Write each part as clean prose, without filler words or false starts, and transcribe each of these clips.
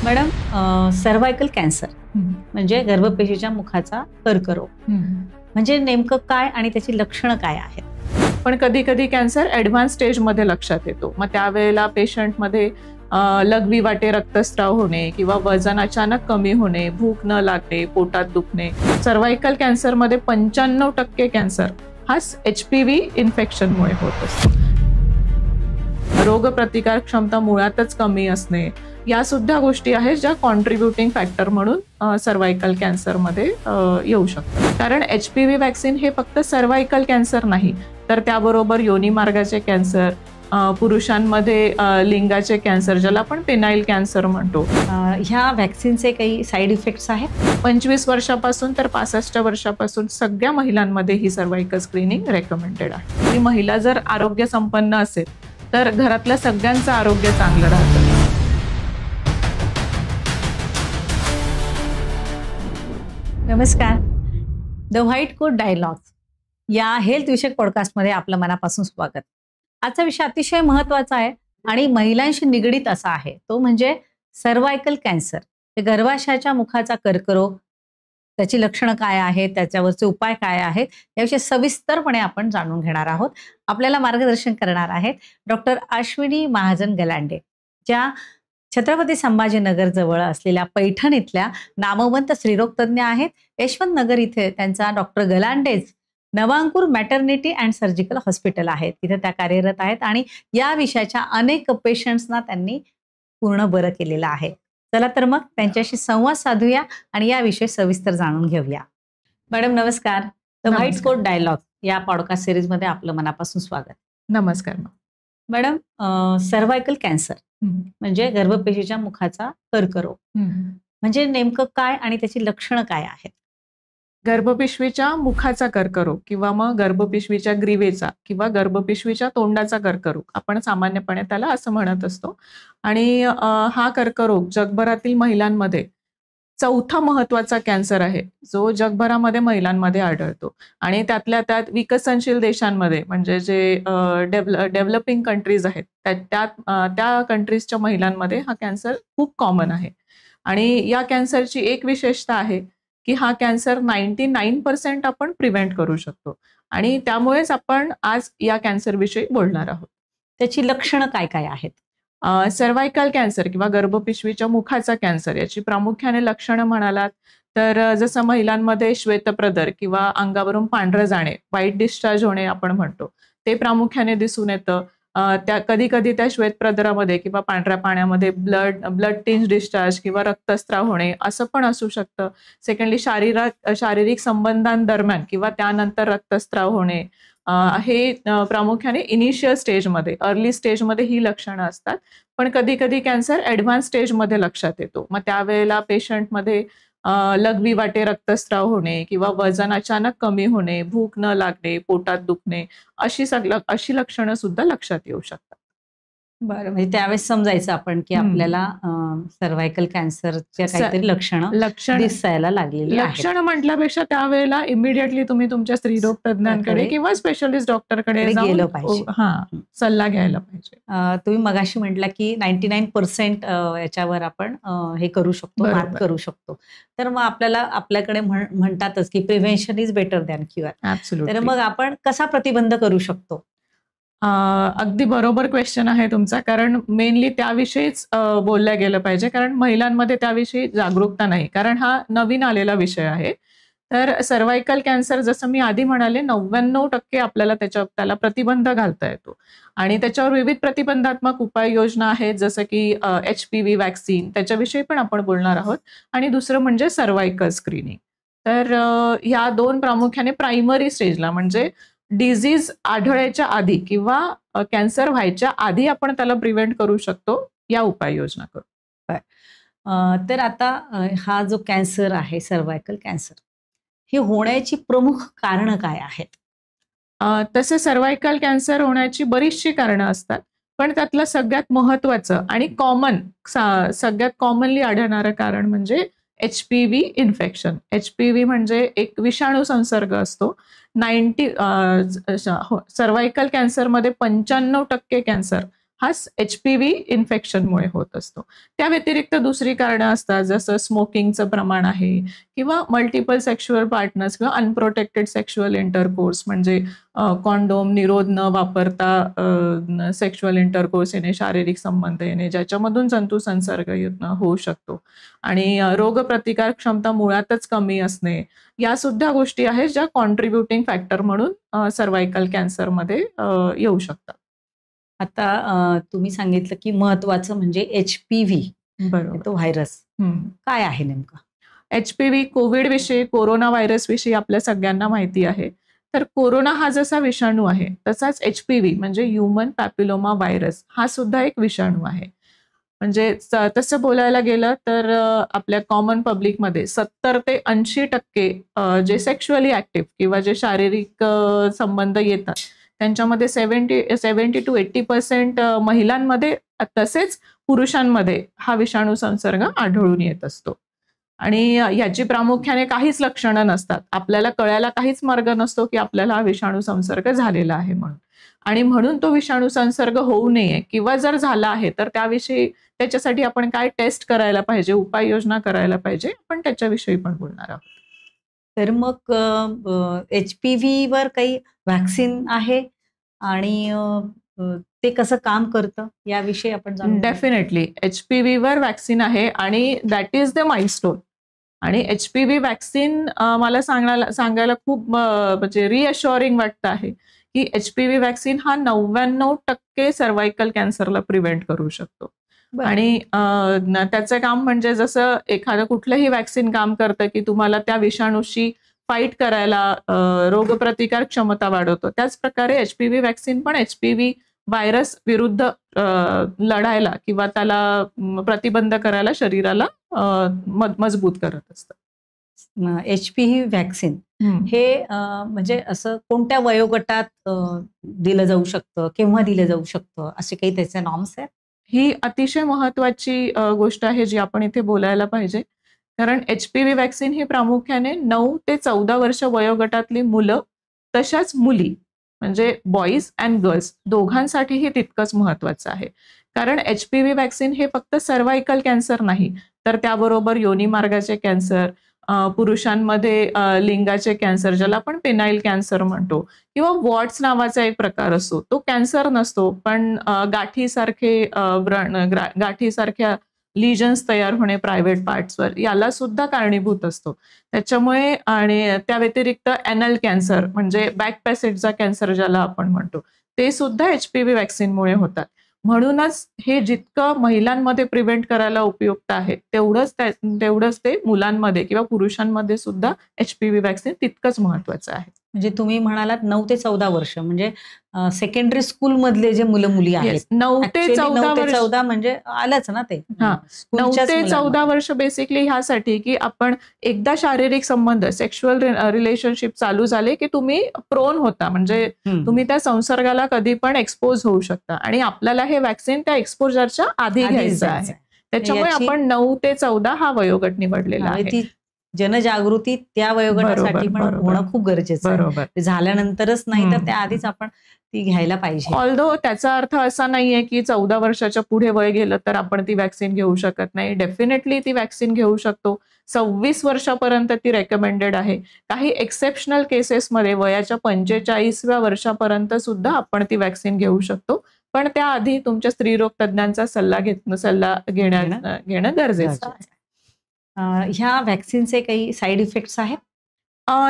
Madam, cervical cancer म्हणजे गर्भपेशीच्या मुखाचा कर्करोग म्हणजे नेमकं काय आणि त्याची लक्षणं काय आहेत? पण कधी कधी कॅन्सर ऍडव्हान्स स्टेजमध्ये लक्षात येतो. मग त्यावेळेला पेशंटमध्ये लघवी वाटे रक्तस्राव होणे किंवा वजन अचानक कमी होणे, भूक न लागणे, पोटात दुखणे. सर्व्हायकल कॅन्सरमध्ये 95% कॅन्सर हा HPV इन्फेक्शनमुळे होत असतो. रोगप्रतिकार क्षमता मुळातच कमी असणे या सुद्धा गोष्टी आहेत ज्या कॉन्ट्रीब्युटिंग फॅक्टर म्हणून सर्व्हायकल कॅन्सरमध्ये येऊ शकतात. कारण HPV वॅक्सिन हे फक्त सर्व्हायकल कॅन्सर नाही, तर त्याबरोबर योनी मार्गाचे कॅन्सर, पुरुषांमध्ये लिंगाचे कॅन्सर ज्याला आपण पेनाइल कॅन्सर म्हणतो. ह्या वॅक्सिनचे काही साईड इफेक्ट्स आहेत? 25 वर्षापासून तर 65 वर्षापासून सगळ्या महिलांमध्ये ही सर्व्हायकल स्क्रीनिंग रेकमेंडेड आहे. ही महिला जर आरोग्य संपन्न असेल तर घरातल्या सगळ्यांचं आरोग्य चांगलं राहतं. नमस्कार. द व्हाईट कोट डायलॉग्स या हेल्थ विषयक पॉडकास्टमध्ये आपलं मनापासून स्वागत. आजचा विषय अतिशय महत्त्वाचा आहे आणि महिलांशी निगडीत असा आहे, तो म्हणजे सर्व्हायकल कॅन्सर. हे गर्भाशयाच्या मुखाचा कर्करोग, त्याची लक्षणं काय आहेत, त्याच्यावरचे उपाय काय आहेत, याविषयी सविस्तरपणे आपण जाणून घेणार आहोत. आपल्याला मार्गदर्शन करणार आहेत डॉक्टर अश्विनी महाजन गलांडे, ज्या छत्रपती संभाजीनगर जवळ असलेल्या पैठण इथल्या नामवंत स्त्रीरोग तज्ज्ञ आहेत. यशवंत नगर इथे त्यांचा डॉक्टर गलांडेज Navankur maternity and surgical hospital आहे, तिथे त्या कार्यरत आहेत आणि या विषयाच्या अनेक पेशंट्सना त्यांनी पूर्ण बरं केलेलं आहे. चला तर मग त्यांच्याशी संवाद साधूया आणि याविषयी सविस्तर जाणून घेऊया. मॅडम नमस्कार. द व्हाईट कोट डायलॉग या पॉडकास्ट सिरीजमध्ये आपलं मनापासून स्वागत. नमस्कार. मॅडम, सर्व्हायकल कॅन्सर म्हणजे गर्भपेशीच्या मुखाचा कर्करोग म्हणजे नेमकं काय आणि त्याची लक्षणं काय आहेत? गर्भपिशवीच्या मुखाचा कर्करोग किंवा मग गर्भपिशवीच्या ग्रीवेचा किंवा गर्भपिशवीच्या तोंडाचा कर्करोग आपण सामान्यपणे त्याला असं म्हणत असतो. आणि हा कर्करोग जगभरातील महिलांमध्ये चौथा महत्वाचा कॅन्सर आहे, जो जगभरामध्ये महिलांमध्ये आढळतो. आणि त्यातल्या त्यात विकसनशील देशांमध्ये म्हणजे जे डेव्हलपिंग कंट्रीज आहेत त्या कंट्रीजच्या महिलांमध्ये हा कॅन्सर खूप कॉमन आहे. आणि या कॅन्सरची एक विशेषता आहे की हा कॅन्सर 99% आपण प्रिव्हेंट करू शकतो. आणि त्यामुळेच आपण आज या कॅन्सरविषयी बोलणार आहोत. त्याची लक्षणं काय काय आहेत? सर्व्हायकल कॅन्सर किंवा गर्भपिशवीच्या मुखाचा कॅन्सर याची प्रामुख्याने लक्षणं म्हणालात तर जसं महिलांमध्ये श्वेतप्रदर किंवा अंगावरून पांढरं जाणे, व्हाईट डिस्चार्ज होणे आपण म्हणतो, ते प्रामुख्याने दिसून येतं. त्या कधी कधी त्या श्वेतप्रदरामध्ये किंवा पांढऱ्या पाण्यामध्ये ब्लड टिंज डिस्चार्ज किंवा रक्तस्राव होणे असं पण असू शकतं. सेकंडली शारीरिक संबंधांदरम्यान किंवा त्यानंतर रक्तस्राव होणे, हे प्रामुख्याने इनिशियल स्टेजमध्ये, अर्ली स्टेजमध्ये ही लक्षणं असतात. पण कधी कधी कॅन्सर ऍडव्हान्स स्टेजमध्ये लक्षात येतो. मग त्यावेळेला पेशंटमध्ये लघवी वाटे रक्तस्राव होणे किंवा वजन अचानक कमी होणे, भूक न लागणे, पोटात दुखणे अशी लक्षणं सुद्धा लक्षात येऊ शकतात. बरं, म्हणजे त्यावेळेस समजायचं आपण की आपल्याला सर्व्हायकल कॅन्सरच्या काहीतरी लक्षणं दिसायला लागलेली आहेत. लक्षणं म्हटल्यापेक्षा त्यावेळेला इमिडिएटली तुम्ही तुमच्या स्त्रीरोग तज्ञांकडे किंवा स्पेशलिस्ट डॉक्टरकडे गेलं पाहिजे, सल्ला घ्यायला पाहिजे. तुम्ही मगाशी म्हटला की 99% याच्यावर आपण हे करू शकतो, मात करू शकतो. तर मग आपल्याकडे म्हणतातच की prevention is better than cure. तर मग आपण कसा प्रतिबंध करू शकतो? अगदी बरोबर क्वेश्चन आहे तुमचा, कारण मेनली त्याविषयीच बोलल्या गेलं पाहिजे, कारण महिलांमध्ये त्याविषयी जागरूकता नाही, कारण हा नवीन आलेला विषय आहे. तर सर्व्हायकल कॅन्सर जसं मी आधी म्हणाले 99% आपल्याला त्याला प्रतिबंध घालता येतो. आणि त्याच्यावर विविध प्रतिबंधात्मक उपाययोजना आहेत, जसं की HPV वॅक्सिन, त्याच्याविषयी पण आपण बोलणार आहोत. आणि दुसरं म्हणजे सर्व्हायकल स्क्रीनिंग. तर ह्या दोन प्रामुख्याने प्रायमरी स्टेजला म्हणजे डिझीज आढळायच्या आधी किंवा कॅन्सर व्हायच्या आधी आपण त्याला प्रिव्हेंट करू शकतो, या उपाययोजना करू. तर आता हा जो कॅन्सर आहे सर्व्हायकल कॅन्सर, हे होण्याची प्रमुख कारणं काय आहेत? तसे सर्व्हायकल कॅन्सर होण्याची बरीचशी कारणं असतात, पण त्यातलं सगळ्यात महत्वाचं आणि सगळ्यात कॉमनली आढळणारं कारण म्हणजे HPV इन्फेक्शन. HPV म्हणजे एक विषाणू संसर्ग असतो. सर्व्हायकल कॅन्सरमध्ये 95% कॅन्सर हा HPV इन्फेक्शनमुळे होत असतो. त्या व्यतिरिक्त दुसरी कारणं असतात, जसं स्मोकिंगचं प्रमाण आहे किंवा मल्टिपल सेक्शुअल पार्टनर्स किंवा अनप्रोटेक्टेड सेक्शुअल इंटरकोर्स, म्हणजे कॉन्डोम, निरोध न वापरता सेक्शुअल इंटरकोर्स येणे, शारीरिक संबंध येणे, ज्याच्यामधून जंतू संसर्ग होऊ शकतो. आणि रोगप्रतिकार क्षमता मुळातच कमी असणे, या सुद्धा गोष्टी आहेत ज्या कॉन्ट्रीब्युटिंग फॅक्टर म्हणून सर्व्हायकल कॅन्सरमध्ये येऊ शकतात. आता तुम्ही सांगितलं की महत्वाचं म्हणजे HPV, बरोबर. तो व्हायरस काय आहे नेमका? HPV कोविड विषयी, कोरोना व्हायरस विषयी आपल्या सगळ्यांना माहिती आहे. तर कोरोना हा जसा विषाणू आहे, तसाच HPV म्हणजे ह्युमन पॅपिलोमा व्हायरस हा सुद्धा एक विषाणू आहे. म्हणजे तसं बोलायला गेलं तर आपल्या कॉमन पब्लिकमध्ये 70 ते 80% जे सेक्शुअली ऍक्टिव्ह किंवा जे शारीरिक संबंध येतात, त्यांच्यामध्ये 70 to 80% महिलांमध्ये तसेच पुरुषांमध्ये हा विषाणू संसर्ग आढळून येत असतो. आणि याची प्रामुख्याने काहीच लक्षणं नसतात. आपल्याला कळायला काहीच मार्ग नसतो की आपल्याला हा विषाणू संसर्ग झालेला आहे म्हणून. आणि म्हणून तो विषाणू संसर्ग होऊ नये किंवा जर झाला आहे तर त्याच्यासाठी आपण काय टेस्ट करायला पाहिजे, उपाययोजना करायला पाहिजे, आपण त्याच्याविषयी पण बोलणार आहोत. तर मग HPV वर काही व्हॅक्सिन आहे आणि ते कसं काम करतं याविषयी आपण जाणून घेऊ. डेफिनेटली HPV वर व्हॅक्सिन आहे आणि दॅट इज द माइलस्टोन. आणि HPV व्हॅक्सिन मला सांगायला खूप म्हणजे रिअश्युअरिंग वाटतं आहे की HPV व्हॅक्सिन हा 99% सर्व्हायकल कॅन्सरला प्रिव्हेंट करू शकतो. आणि त्याचं काम म्हणजे जसं एखादं कुठलंही व्हॅक्सिन काम करतं की तुम्हाला त्या विषाणूशी फाईट करायला रोगप्रतिकार क्षमता वाढवतो, त्याच प्रकारे HPV व्हॅक्सिन पण HPV व्हायरस विरुद्ध लढायला किंवा त्याला प्रतिबंध करायला शरीराला मजबूत करत असतं. HPV व्हॅक्सिन हे म्हणजे असं कोणत्या वयोगटात दिलं जाऊ शकतं, केव्हा दिलं जाऊ शकतं, असे काही त्याचे नॉर्म्स आहेत? ही अतिशय महत्वाची गोष्ट आहे जी आपण इथे बोलायला पाहिजे. कारण HPV व्हॅक्सिन ही प्रामुख्याने 9 ते 14 वर्ष वयोगटातली मुलं तशाच मुली म्हणजे बॉईज अँड गर्ल्स दोघांसाठीही तितकंच महत्वाचं आहे. कारण HPV व्हॅक्सिन हे फक्त सर्व्हायकल कॅन्सर नाही, तर त्याबरोबर योनी मार्गाचे कॅन्सर, पुरुषांमध्ये लिंगाचे कॅन्सर ज्याला आपण पेनाइल कॅन्सर म्हणतो, किंवा वॉट्स नावाचा एक प्रकार असतो, तो कॅन्सर नसतो पण गाठीसारख्या लिजन्स तयार होणे प्रायव्हेट पार्ट्सवर, याला सुद्धा कारणीभूत असतो. त्याच्यामुळे आणि त्या व्यतिरिक्त एनल कॅन्सर म्हणजे बॅक पॅसेजचा कॅन्सर ज्याला आपण म्हणतो, ते सुद्धा HPV व्हॅक्सिनमुळे होतात. म्हणूनच हे जितकं महिलांमध्ये प्रिव्हेंट करायला उपयुक्त आहे, तेवढंच ते मुलांमध्ये किंवा पुरुषांमध्ये सुद्धा HPV व्हॅक्सिन तितकंच महत्वाचं आहे. म्हणजे तुम्ही म्हणालात 9 ते 14 वर्ष म्हणजे सेकंडरी स्कूल मधले जे मुलं मुली आहेत, 9 ते 14 म्हणजे आलंच ना ते. 9 ते 14 वर्ष बेसिकली ह्यासाठी की आपण एकदा शारीरिक संबंध सेक्शुअल रिलेशनशिप चालू झाले की तुम्ही प्रोन होता, म्हणजे तुम्ही त्या संसर्गाला कधी पण एक्सपोज होऊ शकता आणि आपल्याला हे व्हॅक्सिन त्या एक्सपोजरच्या आधी घ्यायचं आहे. त्याच्यामुळे आपण 9 ते 14 हा वयोगट निवडलेला आहे. जनजागृती त्या वयोगटासाठी पण होणं खूप गरजेचं आहे. झाल्यानंतरच नाही तर त्याआधीच आपण ती घ्यायला पाहिजे. ऑल्दो त्याचा अर्थ असा नाहीये की 14 वर्षाच्या पुढे वय गेलं तर आपण ती व्हॅक्सिन घेऊ शकत नाही. डेफिनेटली ती व्हॅक्सिन घेऊ शकतो. 26 वर्षापर्यंत ती रेकमेंडेड आहे. काही एक्सेप्शनल केसेसमध्ये वयाच्या 45व्या वर्षापर्यंत सुद्धा आपण ती व्हॅक्सिन घेऊ शकतो. पण त्याआधी तुमच्या स्त्रीरोग तज्ञांचा सल्ला घेणं गरजेचं आहे. ह्या व्हॅक्सिनचे काही साईड इफेक्ट्स आहेत?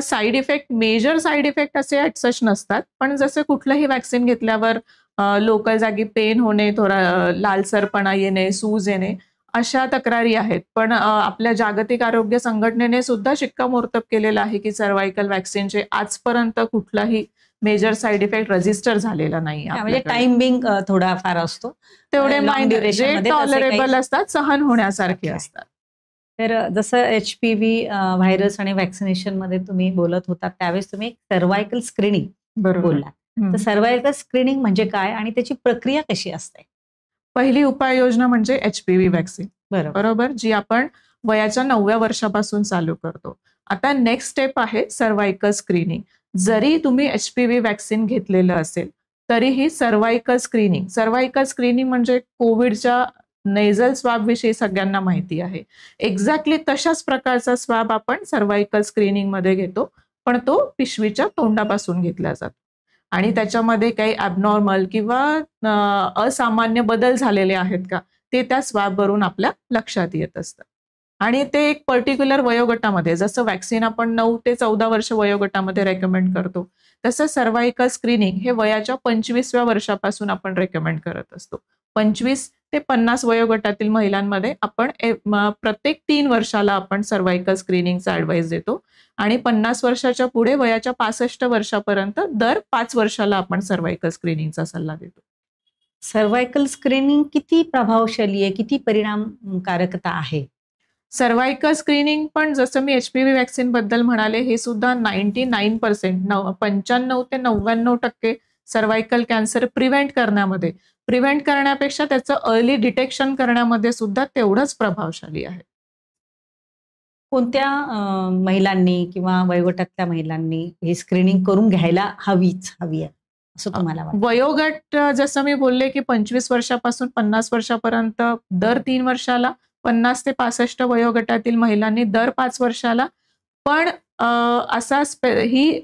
Side effect, major side effect असे सच नसतात, पण जसं कुठलंही व्हॅक्सिन घेतल्यावर लोकल जागी पेन होणे, थोडा लालसरपणा येणे, सूज येणे, अशा तक्रारी आहेत. पण आपल्या जागतिक आरोग्य संघटनेने सुद्धा शिक्कामोर्तब केलेलं आहे की सर्व्हायकल व्हॅक्सिनचे आजपर्यंत कुठलाही मेजर साईड इफेक्ट रजिस्टर झालेला नाही. म्हणजे टाइमिंग थोडा फार असतो, तेवढे टॉलरेबल असतात, सहन होण्यासारखे असतात. तर जसं HPV व्हायरस आणि व्हॅक्सिनेशन मध्ये तुम्ही बोलत होता त्यावेळेस तुम्ही सर्व्हायकल स्क्रीनिंग बोलला, तर सर्व्हायकल स्क्रीनिंग म्हणजे काय आणि त्याची प्रक्रिया कशी असते? पहिली उपाययोजना म्हणजे HPV व्हॅक्सिन, बरोबर, जी आपण वयाच्या 9व्या वर्षापासून चालू करतो. आता नेक्स्ट स्टेप आहे सर्व्हायकल स्क्रीनिंग. जरी तुम्ही HPV व्हॅक्सिन घेतलेलं असेल तरीही सर्व्हायकल स्क्रीनिंग म्हणजे कोविडच्या नेझल स्वाब विषयी सगळ्यांना माहिती आहे. एक्झॅक्टली तशाच प्रकारचा स्वाब आपण सर्व्हायकल स्क्रीनिंग मध्ये घेतो, पण तो पिशवीच्या तोंडापासून घेतला जातो आणि त्याच्यामध्ये काही ॲबनॉर्मल किंवा असामान्य बदल झालेले आहेत का ते त्या स्वाबवरून आपल्या लक्षात येत असतं. आणि ते एक पर्टिक्युलर वयोगटामध्ये, जसं वॅक्सिन आपण 9 ते 14 वर्ष वयोगटामध्ये रेकमेंड करतो, तसं सर्व्हायकल स्क्रीनिंग हे वयाच्या 25व्या वर्षापासून आपण रेकमेंड करत असतो. 25 ते 50 वयोगटातील महिलांमध्ये आपण प्रत्येक 3 वर्षाला आपण सर्व्हायकल स्क्रीनिंगचा ॲडवाइस देतो आणि 50 वर्षाच्या पुढे वयाच्या 65 वर्षापर्यंत दर 5 वर्षाला आपण सर्व्हायकल स्क्रीनिंगचा सल्ला देतो. सर्व्हायकल स्क्रीनिंग किती प्रभावशाली आहे, किती परिणामकारकता आहे? सर्व्हायकल स्क्रीनिंग पण जसं मी HPV वॅक्सिन बद्दल म्हणाले, हे सुद्धा 99% 95 ते 99% सर्व्हायकल कॅन्सर प्रिव्हेंट करण्यापेक्षा त्याचं अर्ली डिटेक्शन करण्यामध्ये सुद्धा तेवढंच प्रभावशाली आहे. कोणत्या महिलांनी किंवा वयोगटातल्या महिलांनी हे स्क्रीनिंग करून घ्यायला हवी आहे असं तुम्हाला वाटतं? वयोगट जसं मी बोलले की 25 वर्षापासून 50 वर्षापर्यंत दर 3 वर्षाला, 50 ते 65 वयोगटातील महिलांनी दर 5 वर्षाला, पण ही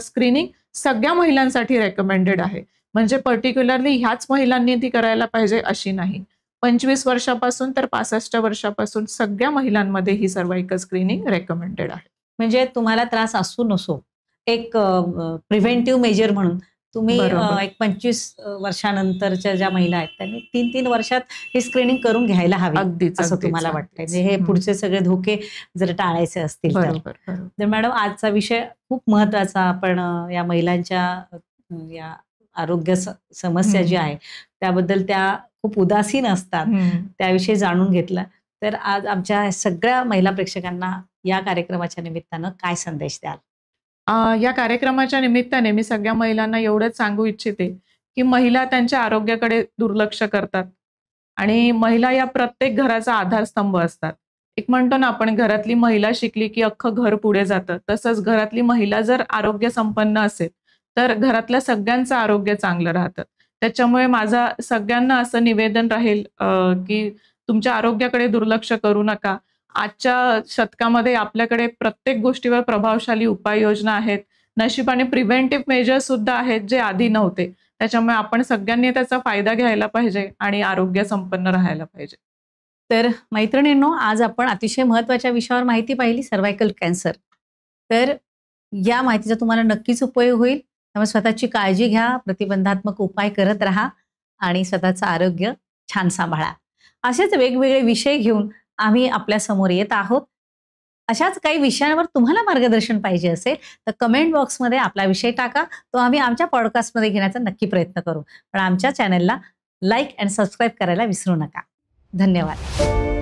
स्क्रीनिंग सगळ्या महिलांसाठी रेकमेंडेड आहे. म्हणजे पर्टिक्युलरली ह्याच महिलांनी ती करायला पाहिजे अशी नाही. 25 वर्षापासून तर 65 वर्षापासून सगळ्या महिलांमध्ये ही सर्व्हायकल स्क्रीनिंग रेकमेंडेड आहे. म्हणजे तुम्हाला त्रास असू नसो, एक प्रिव्हेंटिव्ह मेजर म्हणून तुम्ही एक 25 वर्षानंतरच्या ज्या महिला आहेत त्यांनी 3-3 वर्षात ही स्क्रीनिंग करून घ्यायला हवी असं तुम्हाला वाटतंय, म्हणजे हे पुढचे सगळे धोके जर टाळायचे असतील तर मॅडम आजचा विषय खूप महत्वाचा. आपण या महिलांच्या या आरोग्य समस्या जी आहे त्याबद्दल त्या खूप उदासीन असतात त्याविषयी जाणून घेतलं. तर आज आमच्या सगळ्या महिला प्रेक्षकांना या कार्यक्रमाच्या निमित्तानं काय संदेश द्याल? या कार्यक्रमाच्या निमित्ताने मी सगळ्या महिलांना एवढंच सांगू इच्छिते की महिला त्यांच्या आरोग्याकडे दुर्लक्ष करतात आणि महिला या प्रत्येक घराचा आधारस्तंभ असतात. एक म्हणतो ना आपण, घरातली महिला शिकली की अख्खं घर पुढे जातं, तसंच घरातली महिला जर आरोग्य संपन्न असेल तर घरातल्या सगळ्यांचं आरोग्य चांगलं राहतं. त्याच्यामुळे माझा सगळ्यांना असं निवेदन राहील की तुमच्या आरोग्याकडे दुर्लक्ष करू नका. आजच्या शतकामध्ये आपल्याकडे प्रत्येक गोष्टीवर प्रभावशाली उपाययोजना आहेत. नशिबाने प्रिव्हेंटिव्ह मेजर्स सुद्धा आहेत जे आधी नव्हते. त्याच्यामुळे आपण सगळ्यांनी त्याचा फायदा घ्यायला पाहिजे आणि आरोग्य संपन्न राहायला पाहिजे. तर मैत्रिणींनो, आज आपण अतिशय महत्त्वाच्या विषयावर माहिती पाहिली, सर्व्हायकल कॅन्सर. तर या माहितीचा तुम्हाला नक्कीच उपयोग होईल. त्यामुळे स्वतःची काळजी घ्या, प्रतिबंधात्मक उपाय करत राहा आणि स्वतःचं आरोग्य छान सांभाळा. असेच वेगवेगळे विषय घेऊन आम्ही आपल्या समोर येत आहोत. अशाच काही विषयांवर तुम्हाला मार्गदर्शन पाहिजे असेल तर कमेंट बॉक्समध्ये आपला विषय टाका, तो आम्ही आमच्या पॉडकास्टमध्ये घेण्याचा नक्की प्रयत्न करू. पण आमच्या चॅनलला लाईक आणि सबस्क्राईब करायला विसरू नका. धन्यवाद.